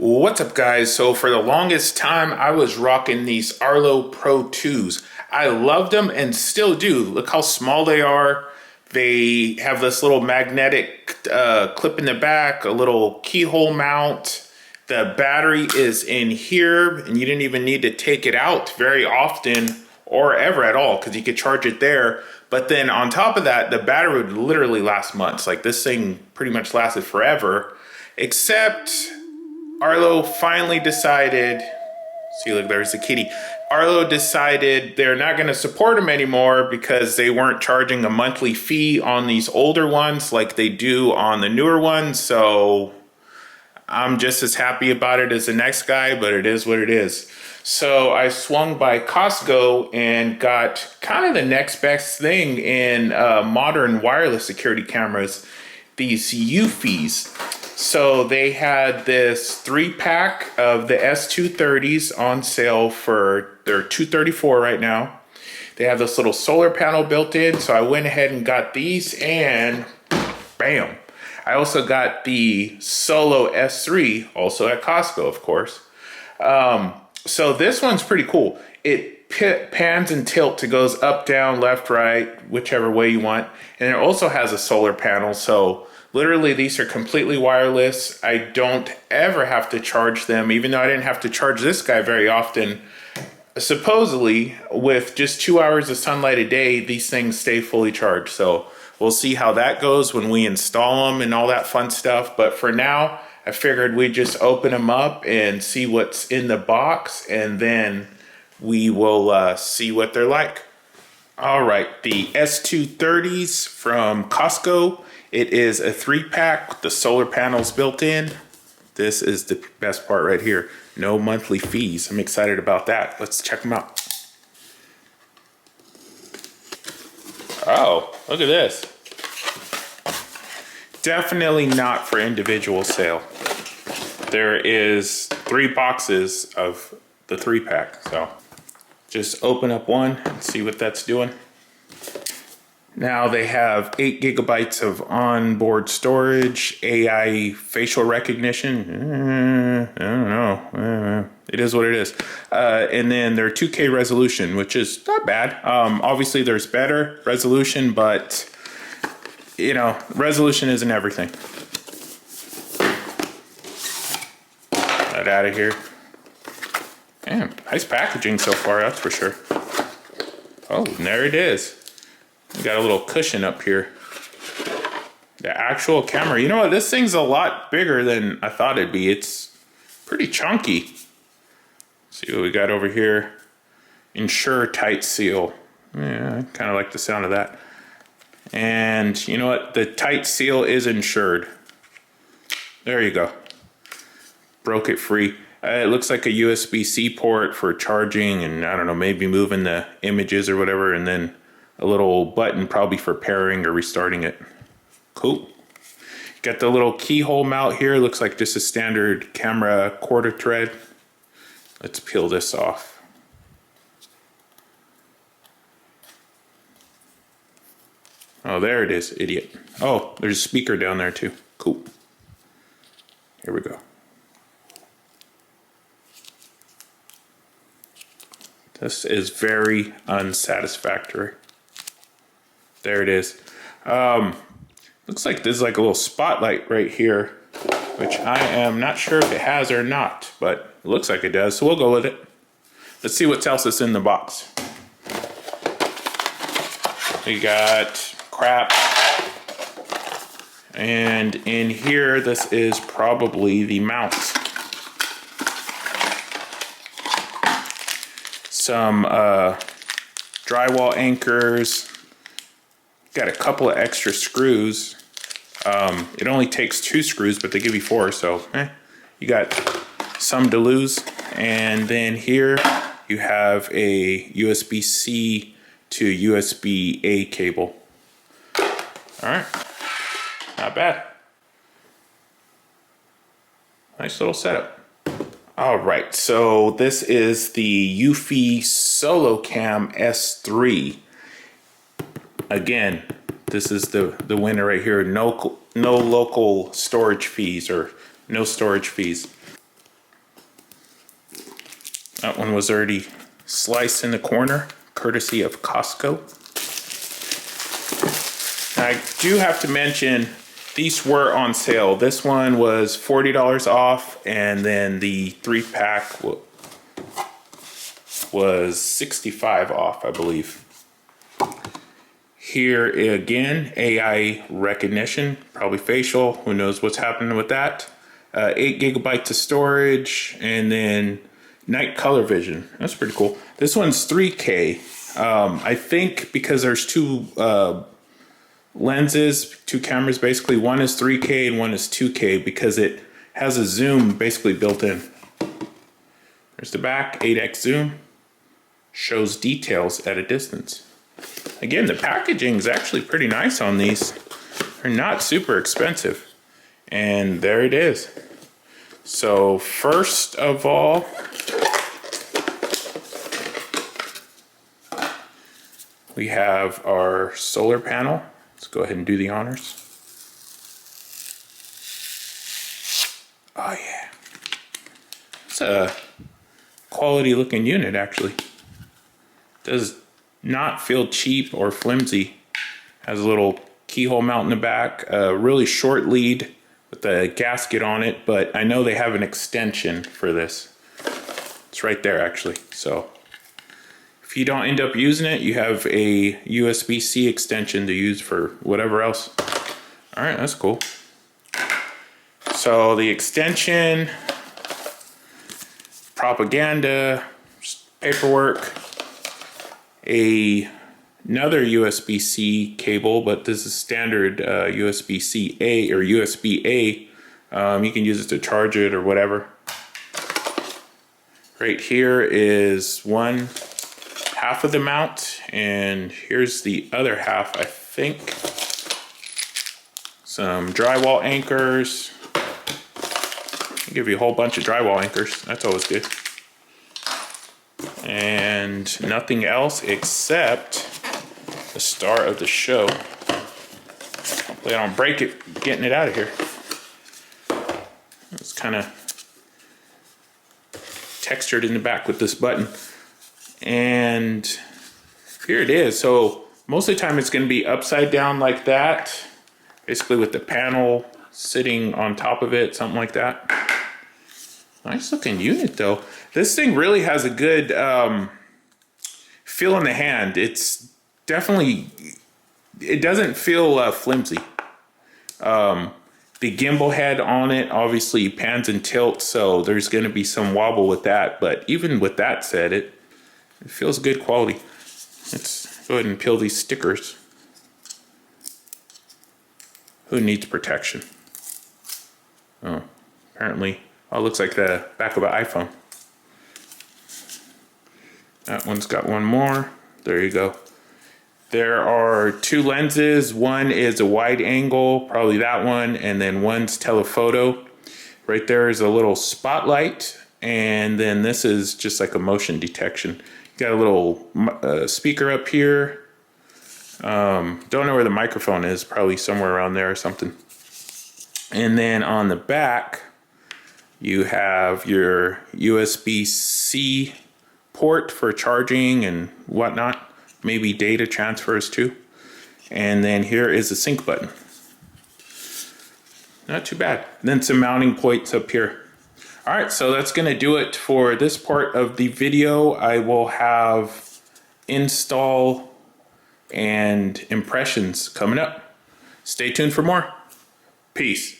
What's up, guys? So for the longest time, I was rocking these Arlo Pro 2s. I loved them and still do. Look how small they are. They have this little magnetic clip in the back, a little keyhole mount. The battery is in here, and you didn't even need to take it out very often or ever at all because you could charge it there. But then on top of that, the battery would literally last months. Like, this thing pretty much lasted forever, except Arlo finally decided, see, look, there's the kitty. Arlo decided they're not going to support them anymore because they weren't charging a monthly fee on these older ones like they do on the newer ones. So I'm just as happy about it as the next guy, but it is what it is. So I swung by Costco and got kind of the next best thing in modern wireless security cameras, these Eufys. So they had this 3-pack of the S230s on sale for, they're $234 right now. They have this little solar panel built in, so I went ahead and got these, and bam. I also got the Solo S3, also at Costco, of course. So this one's pretty cool. It pans and tilts. It goes up, down, left, right, whichever way you want. And it also has a solar panel, so literally, these are completely wireless. I don't ever have to charge them, even though I didn't have to charge this guy very often. Supposedly, with just 2 hours of sunlight a day, these things stay fully charged. So we'll see how that goes when we install them and all that fun stuff. But for now, I figured we'd just open them up and see what's in the box, and then we will see what they're like. All right, the S230s from Costco. It is a 3-pack with the solar panels built in. This is the best part right here. No monthly fees. I'm excited about that. Let's check them out. Oh, look at this. Definitely not for individual sale. There is 3 boxes of the 3-pack. So just open up one and see what that's doing. Now they have 8 gigabytes of onboard storage, AI facial recognition. I don't know. It is what it is. And then their 2K resolution, which is not bad. Obviously there's better resolution, but you know, resolution isn't everything. Get out of here. Man, nice packaging so far, that's for sure. Oh, and there it is. We got a little cushion up here. The actual camera. You know what? This thing's a lot bigger than I thought it'd be. It's pretty chunky. Let's see what we got over here. Ensure tight seal. Yeah, I kind of like the sound of that. And you know what? The tight seal is insured. There you go. Broke it free. It looks like a USB-C port for charging and, I don't know, maybe moving the images or whatever, and then a little button probably for pairing or restarting it. Cool. Got the little keyhole mount here. Looks like just a standard camera quarter thread. Let's peel this off. Oh, there it is, idiot. Oh, there's a speaker down there too. Cool. Here we go. This is very unsatisfactory. There it is. Looks like there's like a little spotlight right here, which I am not sure if it has or not, but it looks like it does, so we'll go with it. Let's see what else is in the box. We got crap. And in here, this is probably the mount. Some drywall anchors. Got a couple of extra screws. It only takes 2 screws, but they give you 4, so you got some to lose. And then here you have a USB-C to USB-A cable. All right, not bad. Nice little setup. All right, so this is the Eufy Solo Cam S3. Again, this is the winner right here. No local storage fees or no storage fees. That one was already sliced in the corner, courtesy of Costco. I do have to mention, these were on sale. This one was $40 off, and then the 3-pack was $65 off, I believe. Here again, AI recognition, probably facial, who knows what's happening with that. 8 gigabytes of storage, and then night color vision. That's pretty cool. This one's 3K. I think because there's two lenses, two cameras basically. One is 3K and one is 2K because it has a zoom basically built in. There's the back, 8x zoom. Shows details at a distance. Again, the packaging is actually pretty nice on these. They're not super expensive. And there it is. So first of all, we have our solar panel. Let's go ahead and do the honors. Oh yeah. It's a quality looking unit actually. Does not feel cheap or flimsy. Has a little keyhole mount in the back, a really short lead with a gasket on it, but I know they have an extension for this. It's right there actually. So if you don't end up using it, you have a USB-C extension to use for whatever else. All right, that's cool. So the extension, propaganda, paperwork, another USB-C cable, but this is standard USB-C-A or USB-A. You can use it to charge it or whatever. Right here is one half of the mount, and here's the other half, I think. Some drywall anchors. I'll give you a whole bunch of drywall anchors. That's always good. And nothing else except the star of the show. Hopefully I don't break it getting it out of here. It's kind of textured in the back with this button. And here it is. So most of the time it's going to be upside down like that. Basically with the panel sitting on top of it, something like that. Nice looking unit though. This thing really has a good feel in the hand. It's definitely, it doesn't feel flimsy. The gimbal head on it obviously pans and tilts, so there's going to be some wobble with that. But even with that said, it feels good quality. Let's go ahead and peel these stickers. Who needs protection? Oh, apparently. Oh, it looks like the back of an iPhone. That one's got one more. There you go. There are two lenses. One is a wide angle, probably that one, and then one's telephoto. Right there is a little spotlight, and then this is just like a motion detection. Got a little speaker up here. Don't know where the microphone is, probably somewhere around there or something. And then on the back, you have your USB-C port for charging and whatnot, maybe data transfers too. And then here is the sync button. Not too bad. And then some mounting points up here. All right, so that's gonna do it for this part of the video. I will have install and impressions coming up. Stay tuned for more. Peace.